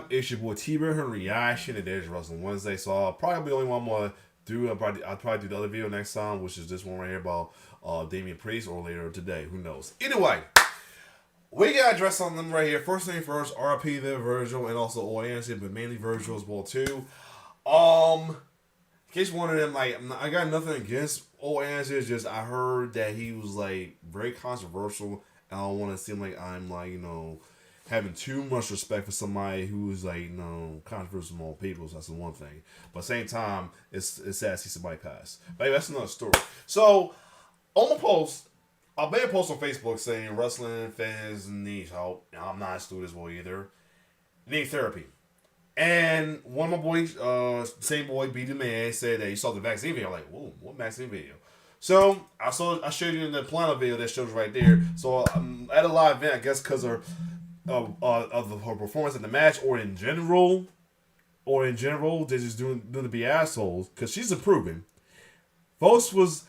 It's your boy T-Bear Her Reaction, and there's Wrestling Wednesday. So I'll probably be the only one more do. I'll probably do the other video next time, which is this one right here about Damian Priest, or later today. Who knows? Anyway, we got to address on them right here. First thing first, RP the Virgil and also Old Anderson, but mainly Virgil as well too. In case one of them, like, I got nothing against Old Anderson. It's just I heard that he was like very controversial, and I don't want to seem like I'm like having too much respect for somebody who's like controversial on people. So that's the one thing. But at the same time, it's sad to see somebody pass. But anyway, that's another story. So on the post, I made a post on Facebook saying wrestling fans need help. Now, I'm not a student as well either. Need therapy. And one of my boys, same boy, B the Man, said that he saw the vaccine video. I'm like, whoa, what vaccine video? So I showed you in the Plano video that shows right there. So at a live event, I guess because of her performance in the match, or in general, they're just doing to be assholes because she's improving. Folks was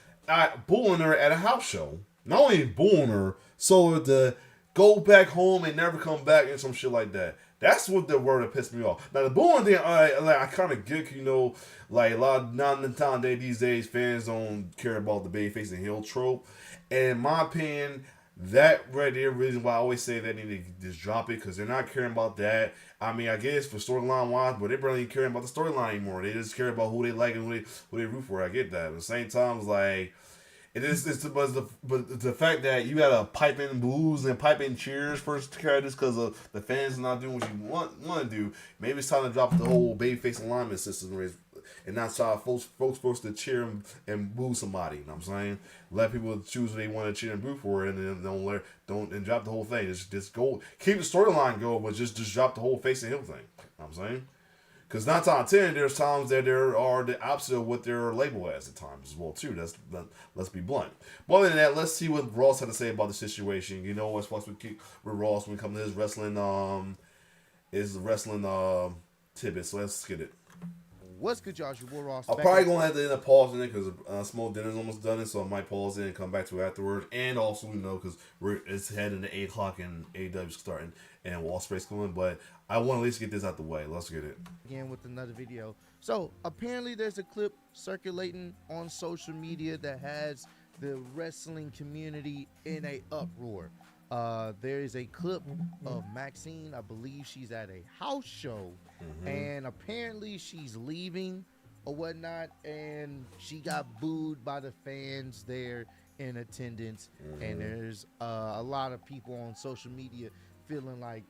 booing her at a house show. Not only booing her, so to go back home and never come back and some shit like that. That's what the word that pissed me off. Now the booing thing, I kind of get, like a lot of these days fans don't care about the babyface and heel trope. And in my opinion, that right there, reason why I always say they need to just drop it, because they're not caring about that. I mean, I guess for storyline wise, but they barely even caring about the storyline anymore. They just care about who they like and who they root for. I get that. But at the same time, it's like but the fact that you gotta pipe in boos and pipe in cheers for characters because of the fans not doing what you want to do. Maybe it's time to drop the whole babyface alignment system and not try folks supposed to cheer and boo somebody. You know what I'm saying? Let people choose what they want to cheer and boo for, and then don't drop the whole thing. Just go keep the storyline going, but just drop the whole face and heel thing. You know what I'm saying? Because 9 times out of 10, there's times that there are the opposite of what they're labeled as at times as well too. Let's be blunt. But other than that, let's see what Ross had to say about the situation. You know what's supposed to keep with Ross when it comes to his wrestling tidbits. So let's get it. What's good, y'all? Your boy Ross. I'm probably gonna have to end up pausing it because Small Dinner's almost done it, so I might pause it and come back to it afterwards. And also, because it's heading to 8 o'clock and AEW's starting and Wall Street's going. But I want to at least get this out the way. Let's get it. Again with another video. So apparently, there's a clip circulating on social media that has the wrestling community in a uproar. There is a clip of Maxxine. I believe she's at a house show, and apparently she's leaving or whatnot, and she got booed by the fans there in attendance. And there's a lot of people on social media feeling like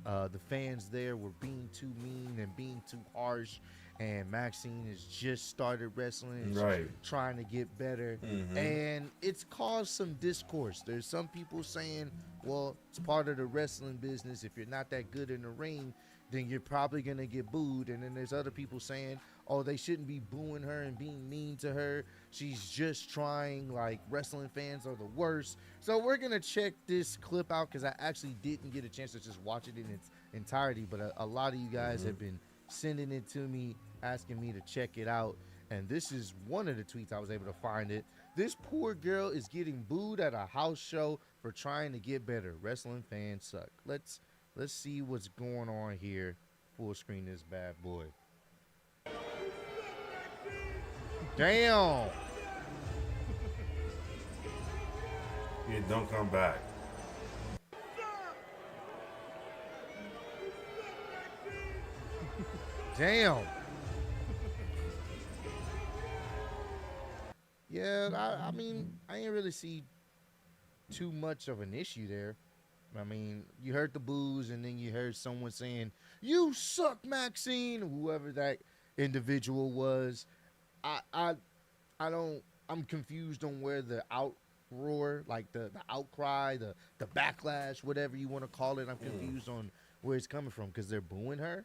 the fans there were being too mean and being too harsh. And Maxxine has just started wrestling, right, trying to get better, and it's caused some discourse. There's some people saying, well, it's part of the wrestling business. If you're not that good in the ring, then you're probably going to get booed. And then there's other people saying, oh, they shouldn't be booing her and being mean to her. She's just trying, like, wrestling fans are the worst. So we're going to check this clip out because I actually didn't get a chance to just watch it in its entirety. But a lot of you guys have been sending it to me, asking me to check it out, and this is one of the tweets I was able to find it. This poor girl is getting booed at a house show for trying to get better. Wrestling fans suck. Let's see what's going on here. Full screen this bad boy. Damn. Yeah, don't come back. Damn. Yeah, I mean, I ain't really see too much of an issue there. I mean, you heard the boos, and then you heard someone saying, "You suck, Maxxine," whoever that individual was. I don't. I'm confused on where the outroar, like the outcry, the backlash, whatever you want to call it. I'm confused on where it's coming from because they're booing her.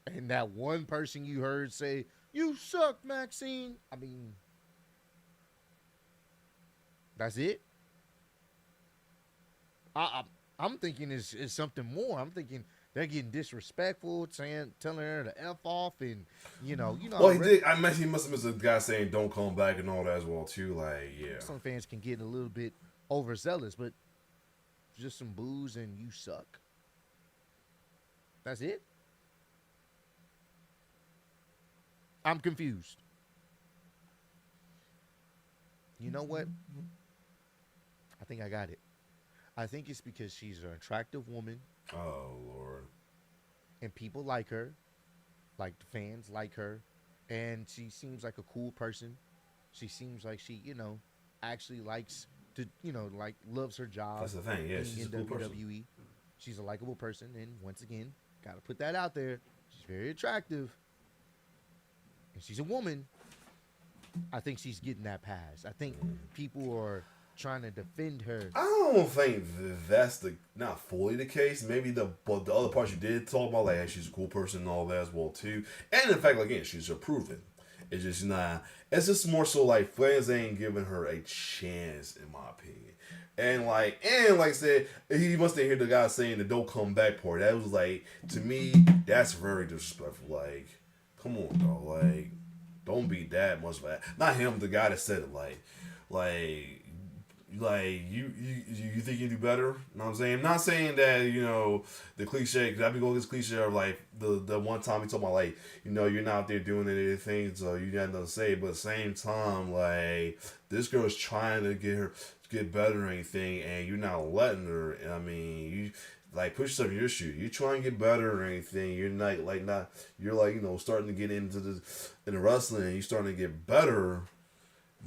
And that one person you heard say, "You suck, Maxxine." I mean, that's it. I'm thinking it's something more. I'm thinking they're getting disrespectful, telling her to F off, and you know. Well, he did. I imagine he must have been the guy saying "don't come back" and all that as well too. Like, yeah. Some fans can get a little bit overzealous, but just some boos and you suck. That's it. I'm confused. You know what? I think I got it. I think it's because she's an attractive woman Oh Lord. and people like her, like the fans like her, and she seems like a cool person. She seems like she, actually likes to, like loves her job That's the thing. Yeah, being she's a in cool person. WWE. She's a likable person, and once again, got to put that out there. She's very attractive, and she's a woman. I think she's getting that pass. I think people are trying to defend her. I don't think that's the not fully the case. Maybe but the other parts you did talk about, like hey, she's a cool person and all that as well too. And in fact, like, again, she's proven. It's just not. It's just more so like fans ain't giving her a chance, in my opinion. And like I said, he must have heard the guy saying the "don't come back" part. That was like to me, that's very disrespectful. Like, come on, bro. Like, don't be that much of that. Not him, the guy that said it. Like you think you do better? You know what I'm saying? I'm not saying that the cliche. Cause I be going this cliche of like the one time he talking about like you're not out there doing anything, so you got nothing to say. But at the same time, like this girl is trying to get better or anything, and you're not letting her. I mean, you like push yourself in your shoe. You trying to get better or anything. You're not. You're like starting to get into the wrestling. And you're starting to get better.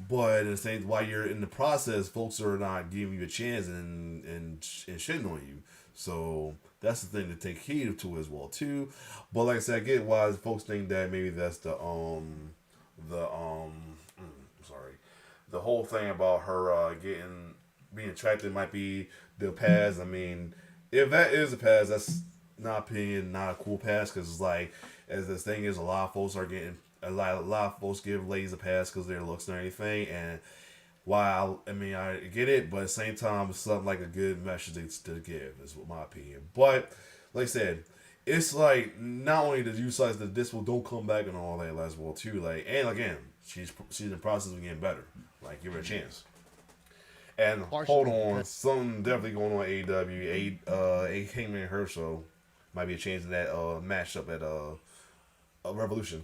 But at the same, while you're in the process, folks are not giving you a chance and shitting on you. So that's the thing to take heed to as well too. But like I said, I get why folks think that maybe that's sorry, the whole thing about her being attracted might be the pass. I mean, if that is a pass, that's not opinion, not a cool pass because it's like as this thing is, a lot of folks are getting a lot of folks give ladies a pass because their looks and everything. And while I mean I get it, but at the same time it's something like a good message to give is my opinion. But like I said, it's like not only did you size that this will don't come back and all that as well too. Like and again, she's in the process of getting better. Like give her a chance. And hold Partially on, because something definitely going on AEW. A Hangman Herschel might be a chance in that matchup at Revolution.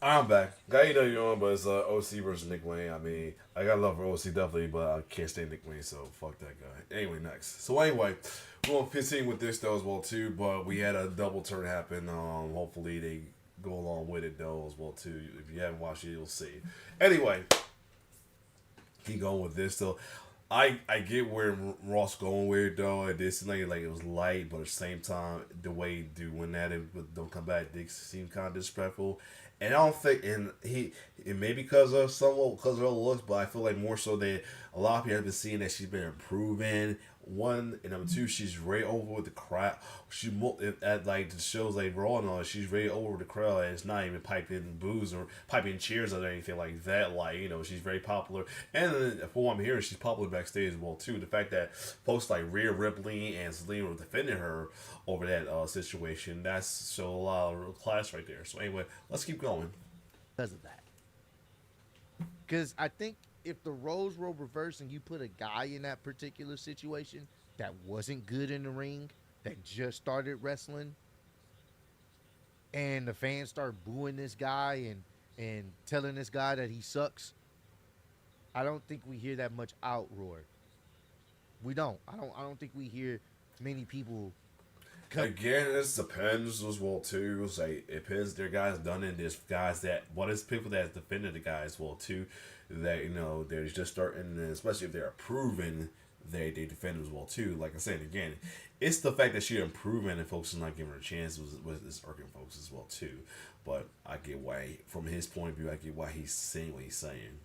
I'm back. Got AEW on, but it's OC versus Nick Wayne. I mean, I got love for OC definitely, but I can't stand Nick Wayne, so fuck that guy. Anyway, next. So anyway, we're gonna continue with this though as well too. But we had a double turn happen. Hopefully they go along with it though as well too. If you haven't watched it, you'll see. Anyway, keep going with this though. I get where Ross going with it though. It did seem like it was light, but at the same time, the way do when that it don't come back, Dick seemed kind of disrespectful. And I don't think, and it may be because of her looks, but I feel like more so that a lot of people have been seeing that she's been improving. One and number two, she's right over with the crowd. At like the shows like Raw and all, she's right over with the crowd, and it's not even piping booze or piping cheers or anything like that. Like she's very popular, and from what I'm hearing, she's popular backstage as well too. The fact that folks like Rhea Ripley and Selena were defending her over that situation, that's show a lot of class right there. So anyway, let's keep going. of that. Because I think if the roles were reversed and you put a guy in that particular situation that wasn't good in the ring, that just started wrestling, and the fans start booing this guy and telling this guy that he sucks, I don't think we hear that much outroar. We don't. I don't think we hear many people Again, this depends as well too. It's like it depends. There are guys done it. There's guys that there's people that's defended the guy as well too. That they're just starting, and especially if they're proven they defend as well too. Like I said again, it's the fact that she's improving and folks are not giving her a chance was irking folks as well too. But I get why, from his point of view, I get why he's saying what he's saying.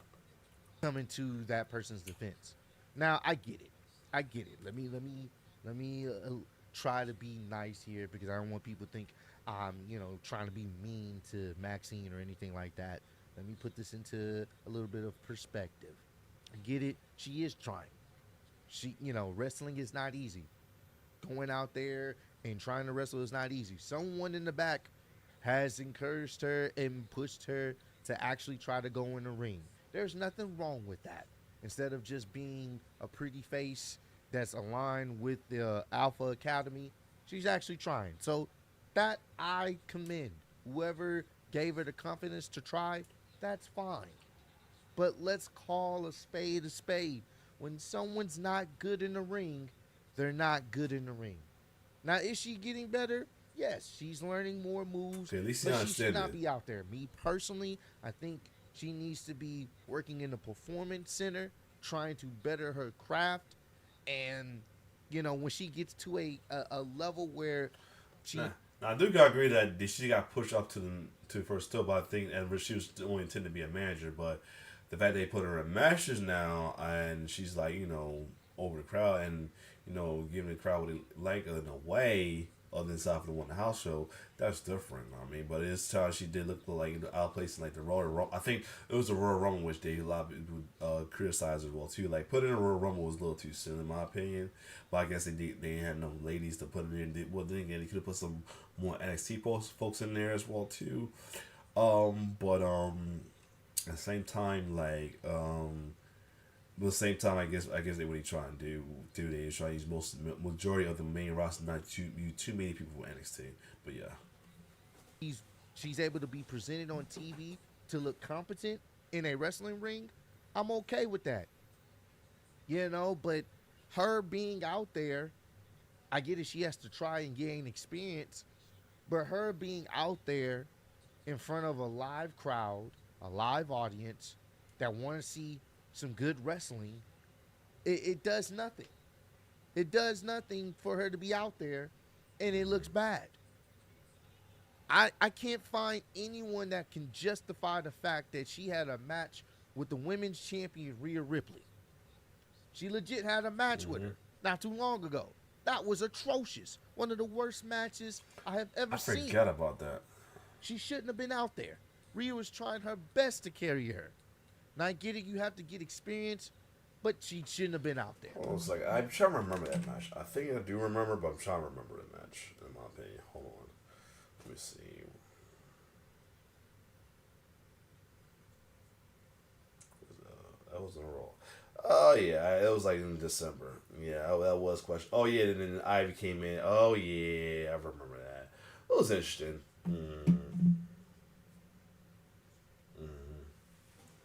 coming to that person's defense. Now I get it. I get it. Let me try to be nice here because I don't want people to think I'm trying to be mean to Maxine or anything like that. Let me put this into a little bit of perspective. I get it. She is trying. Wrestling is not easy. Going out there and trying to wrestle is not easy. Someone in the back has encouraged her and pushed her to actually try to go in the ring. There's nothing wrong with that. Instead of just being a pretty face that's aligned with the Alpha Academy, she's actually trying. So that I commend whoever gave her the confidence to try, that's fine. But let's call a spade a spade. When someone's not good in the ring, they're not good in the ring. Now, is she getting better? Yes, she's learning more moves, Okay, at least you but she should understand not it. be out there. Me personally, I think she needs to be working in a performance center, trying to better her craft, and when she gets to a level where she Nah, now I do gotta agree that she got pushed up to first still, but I think and she was only intended to be a manager, but the fact they put her in masters now and she's like over the crowd and giving the crowd what they like in a way other than South of the One House show, that's different. I mean, but it's how she did look like outplaced in like the Royal Rumble. I think it was the Royal Rumble which a lot of people criticized as well too. Like putting in a Royal Rumble was a little too soon in my opinion. But I guess they ain't had no ladies to put it in. Well, then again, they could have put some more NXT folks in there as well too. But at the same time, but at the same time, I guess they what they trying to do they try to use majority of the main roster not too many people for NXT. But yeah, she's she's able to be presented on TV to look competent in a wrestling ring, I'm okay with that. But her being out there, I get it. She has to try and gain experience, but her being out there in front of a live crowd, a live audience that want to see some good wrestling, it does nothing. It does nothing for her to be out there, and it looks bad. I can't find anyone that can justify the fact that she had a match with the women's champion Rhea Ripley. She legit had a match with her not too long ago. That was atrocious. One of the worst matches I have ever I seen. forgot about that. She shouldn't have been out there. Rhea was trying her best to carry her. Now I get it, you have to get experience, but she shouldn't have been out there. Well, it's like I'm trying to remember that match. I think I do remember, but I'm trying to remember the match. In my opinion, hold on. Let me see. That was in a row. Oh yeah, it was like in December. Yeah, that was question. Oh yeah, and then Ivy came in. Oh yeah, I remember that. It was interesting.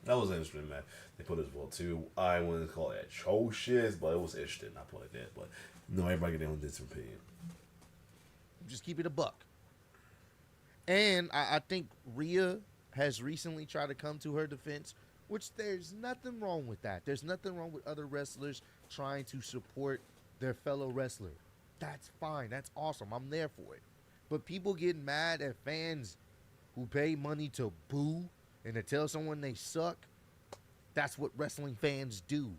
That was interesting, man. They put it as well too. I wouldn't call it atrocious, but it was interesting. I put it there, but no, everybody get their own different opinion. Just keep it a buck. And I think Rhea has recently tried to come to her defense, which there's nothing wrong with that. There's nothing wrong with other wrestlers trying to support their fellow wrestler. That's fine. That's awesome. I'm there for it. But people get mad at fans who pay money to boo and to tell someone they suck. That's what wrestling fans do.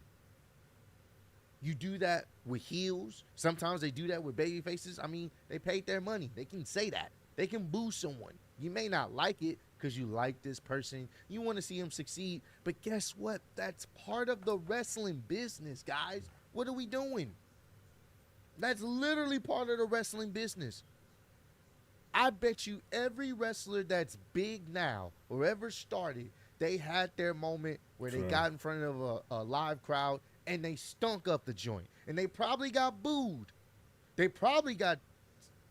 You do that with heels. Sometimes they do that with baby faces. I mean, they paid their money. They can say that. They can boo someone. You may not like it because you like this person. You want to see him succeed. But guess what? That's part of the wrestling business, guys. What are we doing? That's literally part of the wrestling business. I bet you every wrestler that's big now or ever started, they had their moment where they got in front of a live crowd and they stunk up the joint. And they probably got booed. They probably got,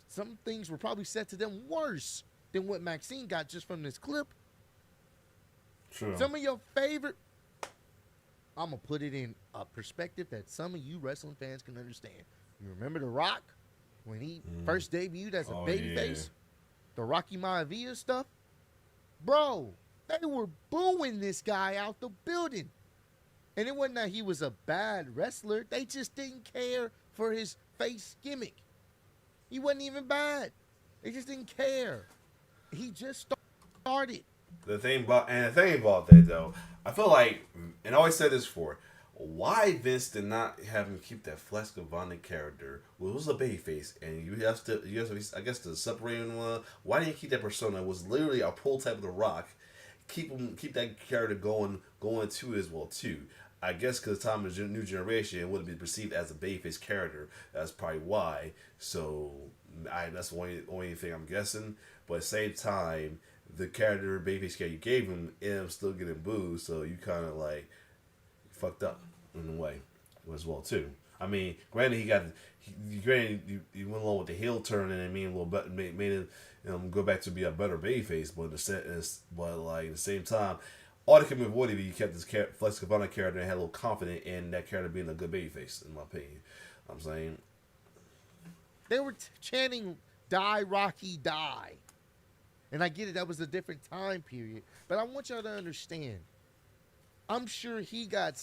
some things were probably said to them worse than what Maxxine got just from this clip. True. Some of your favorite, I'm going to put it in a perspective that some of you wrestling fans can understand. You remember The Rock? When he first debuted as a babyface, the Rocky Maivia stuff, bro, they were booing this guy out the building. And it wasn't that he was a bad wrestler. They just didn't care for his face gimmick. He wasn't even bad. They just didn't care. He just started. The thing about that though, I feel like, and I always said this before, why Vince did not have him keep that Flex Gavanna character, well, it was a babyface, and you have to, I guess, to separate him. Why didn't you keep that persona? It was literally a prototype of The Rock. Keep that character going too as well too. I guess because the time of the new generation, it would have been perceived as a babyface character. That's probably why. So that's the only thing I'm guessing. But at the same time, the babyface character you gave him, ended up still getting booed. So you kind of like fucked up in a way as well too. I mean, granted he went along with the heel turn and it made a little better, made it go back to be a better babyface. But like at the same time, all that could be avoided if you kept this Flex Cabana character and had a little confidence in that character being a good babyface, in my opinion. I'm saying They were chanting "Die Rocky Die," and I get it. That was a different time period, but I want y'all to understand. I'm sure he got.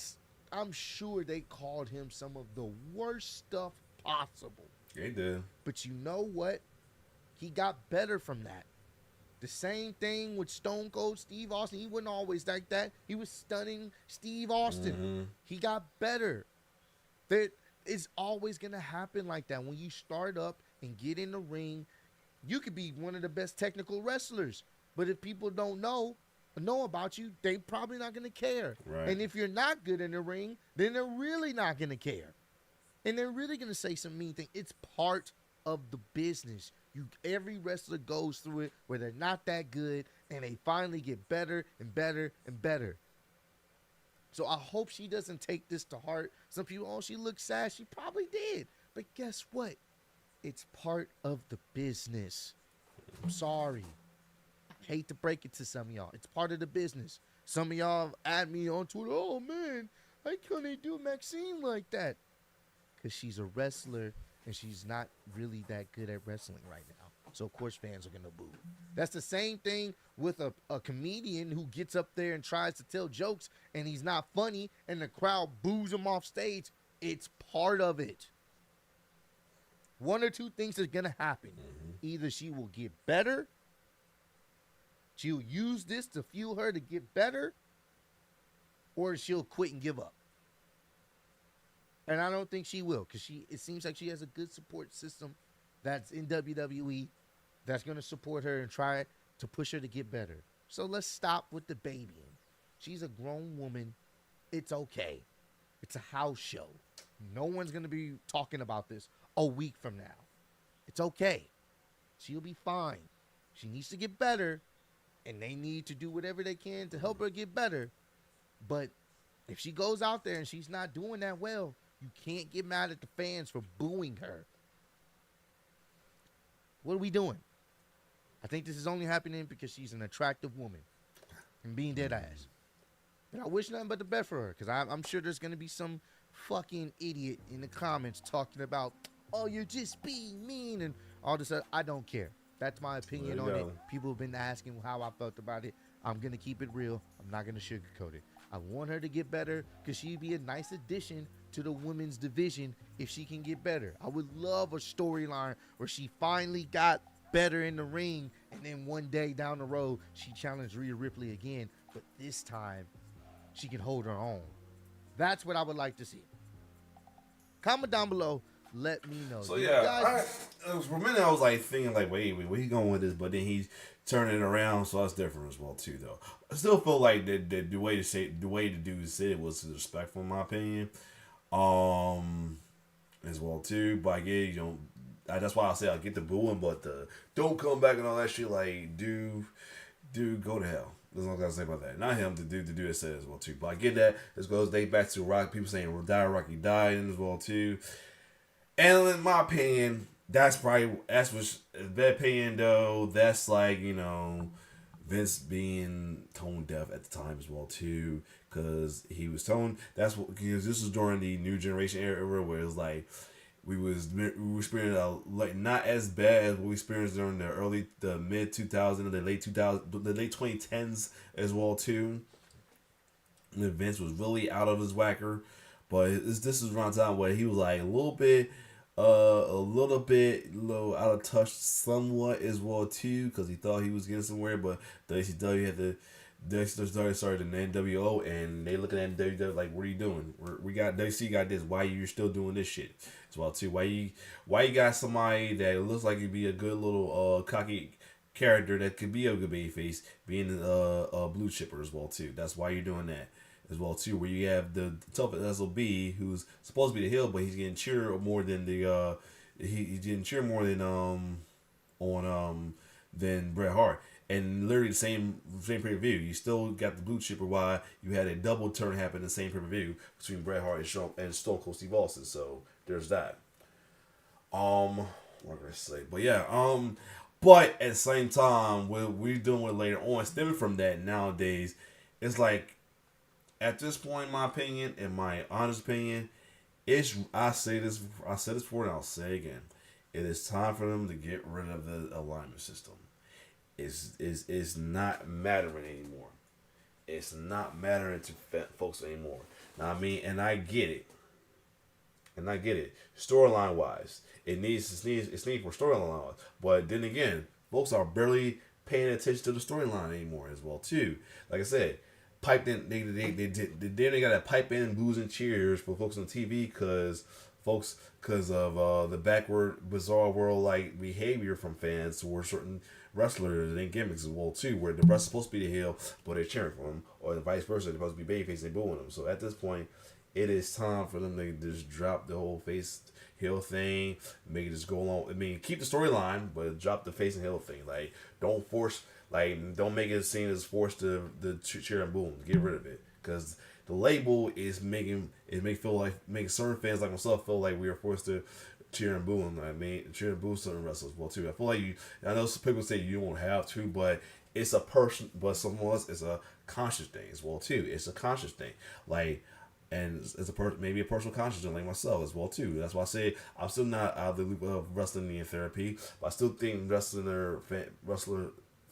I'm sure they called him some of the worst stuff possible. they did. But you know what? He got better from that. The same thing with Stone Cold Steve Austin. He wasn't always like that. He was stunning Steve Austin. Mm-hmm. He got better. There is always going to happen like that. When you start up and get in the ring, you could be one of the best technical wrestlers. But if people don't know about you, they probably not going to care. Right. And if you're not good in the ring, then they're really not going to care. And they're really going to say some mean thing. It's part of the business. Every wrestler goes through it where they're not that good and they finally get better and better and better. So I hope she doesn't take this to heart. Some people, oh, she looks sad. She probably did. But guess what? It's part of the business. I'm sorry. I hate to break it to some of y'all. It's part of the business. Some of y'all add me on Twitter, oh man, how can they do Maxxine like that? Because she's a wrestler and she's not really that good at wrestling right now. So, of course, fans are going to boo. That's the same thing with a comedian who gets up there and tries to tell jokes and he's not funny and the crowd boos him off stage. It's part of it. One or two things are going to happen. Mm-hmm. Either she will get better, she'll use this to fuel her to get better, or she'll quit and give up. And I don't think she will, because it seems like she has a good support system that's in WWE that's going to support her and try to push her to get better. So let's stop with the babying. She's a grown woman. It's okay. It's a house show. No one's going to be talking about this a week from now. It's okay. She'll be fine. She needs to get better, and they need to do whatever they can to help her get better. But if she goes out there and she's not doing that well, you can't get mad at the fans for booing her. What are we doing? I think this is only happening because she's an attractive woman and being dead ass. And I wish nothing but the best for her, because I'm sure there's going to be some fucking idiot in the comments talking about, oh, you're just being mean and all this other. I don't care. That's my opinion on it. People have been asking how I felt about it. I'm going to keep it real. I'm not going to sugarcoat it. I want her to get better because she'd be a nice addition to the women's division if she can get better. I would love a storyline where she finally got better in the ring and then one day down the road she challenged Rhea Ripley again, but this time she can hold her own. That's what I would like to see. Comment down below. Let me know. So yeah, for a minute I was like thinking like, wait, where he going with this? But then he's turning it around, so that's different as well too. Though I still feel like the way the dude said it was disrespectful in my opinion, as well too. But I get that's why I say I get the booing, but don't come back and all that shit. Like, dude, go to hell. That's all I gotta say about that. Not him, the dude that said as well too. But I get that. This goes back to Rock. People saying Die Rocky died as well too. And in my opinion, that's what's bad opinion though. That's like, Vince being tone deaf at the time as well too, because he was tone. Because this was during the New Generation era where it was like we were experiencing like not as bad as what we experienced during the mid 2000s and the late 2010s as well too. And Vince was really out of his whacker, but this is around time where he was like a little out of touch somewhat as well too, because he thought he was getting somewhere, but WCW had to. They started the NWO and they looking at WCW like, what are you doing? WC got this. Why you still doing this shit as well too? Why you got somebody that looks like he'd be a good little cocky character that could be a good babyface being a blue chipper as well too? That's why you're doing that as well too. Where you have the toughest SOB who's supposed to be the heel, but he's getting cheered more than he's getting cheered more than than Bret Hart. and literally the same pay per view. You still got the blue chipper. Why you had a double turn happen in the same pay per view between Bret Hart and Stone Cold Steve Austin. So there's that. What can I say? But yeah, but at the same time, what we're doing with later on, stemming from that nowadays, it's like at this point, in my opinion, in my honest opinion, I said this before and I'll say it again. It is time for them to get rid of the alignment system. It's not mattering anymore. It's not mattering to folks anymore. Now I mean, and I get it. Storyline wise, it's needed for storyline wise. But then again, folks are barely paying attention to the storyline anymore as well too. Like I said, piped in. They got to pipe in boos and cheers for folks on TV because of the backward, bizarre world like behavior from fans towards certain wrestlers and gimmicks as well too, where the wrestler's supposed to be the heel, but they're cheering for him, or the vice versa, they're supposed to be babyface and booing him. So at this point, it is time for them to just drop the whole face heel thing, make it just go along. I mean, keep the storyline, but drop the face and heel thing. Like, don't make it seem as forced to cheer and boom. Get rid of it, because the label is making certain fans like myself feel like we are forced to cheer and boo. I mean, cheer and boo certain wrestlers well too. I feel like I know some people say you don't have to, but it's a person. But someone else, it's a conscious thing as well too. It's a conscious thing, like, and it's maybe a personal conscious thing like myself as well too. That's why I say I'm still not out of the loop of wrestling and therapy, but I still think wrestler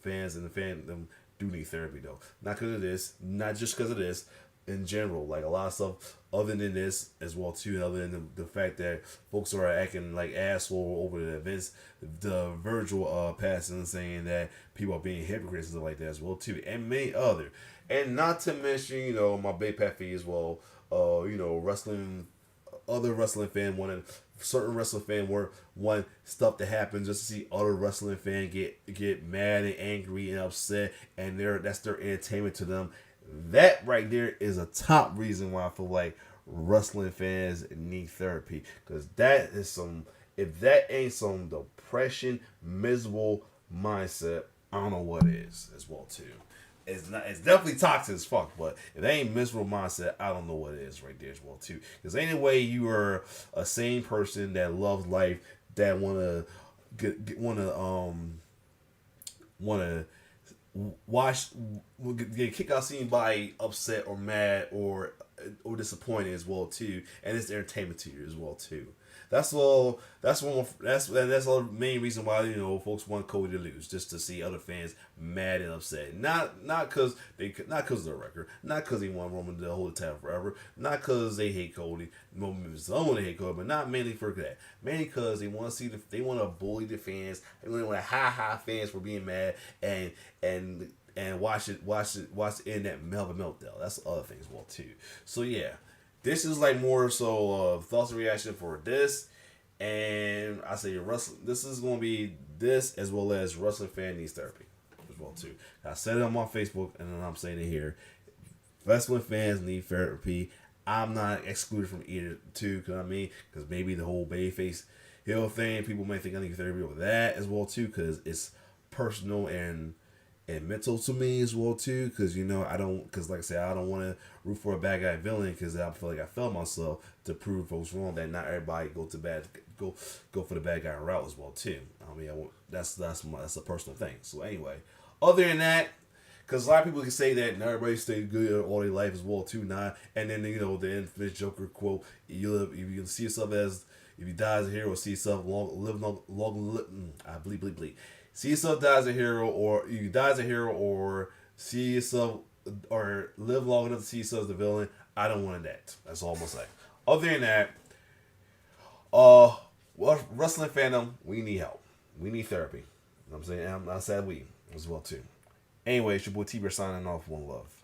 fans and the fandom do need therapy though. Not because of this, not just because of this. In general, like a lot of stuff other than this as well too, other than the fact that folks are acting like asshole over the events, the Virgil passing and saying that people are being hypocrites and stuff like that as well too, and many other, and not to mention my big pet fee as well, wrestling, other wrestling fan wanted certain wrestling fan want stuff to happen just to see other wrestling fan get mad and angry and upset, and that's their entertainment to them. That right there is a top reason why I feel like wrestling fans need therapy. Because that is if that ain't some depression, miserable mindset, I don't know what is as well too. It's definitely toxic as fuck, but if that ain't miserable mindset, I don't know what it is right there as well too. Because anyway, you are a sane person that loves life, that wanna watch get kicked out seeing by upset or mad or disappointed as well too, and it's entertainment to you as well too. That's all. That's the main reason why folks want Cody to lose, just to see other fans mad and upset. Not because of their record, not because they want Roman to hold the title forever, not because they hate Cody. Some want to hate Cody, but not mainly for that. Mainly because they want to they want to bully the fans. They want to ha fans for being mad and watch it end that meltdown. That's the other thing as well too. So yeah. This is like more so thoughts and reaction for this, and I say this is going to be this as well as wrestling fan needs therapy as well too. I said it on my Facebook, and then I'm saying it here. Wrestling fans need therapy. I'm not excluded from either too, because maybe the whole babyface heel thing, people may think I need therapy over that as well too, because it's personal and mental to me as well too, because like I said, I don't want to root for a bad guy villain, because I feel like I failed myself to prove folks wrong that not everybody go for the bad guy route as well too. That's a personal thing. So anyway, other than that, because a lot of people can say that not everybody stay good all their life as well too, and then the infamous Joker quote, you can see yourself as, if you die as a hero, see yourself bleep. See yourself die as a hero, or you die as a hero, or see yourself, or live long enough to see yourself as the villain. I don't want that. That's all I'm gonna say. Other than that, wrestling fandom, we need help. We need therapy. You know what I'm saying? I said we as well too. Anyway, it's your boy T-Bear signing off. One love.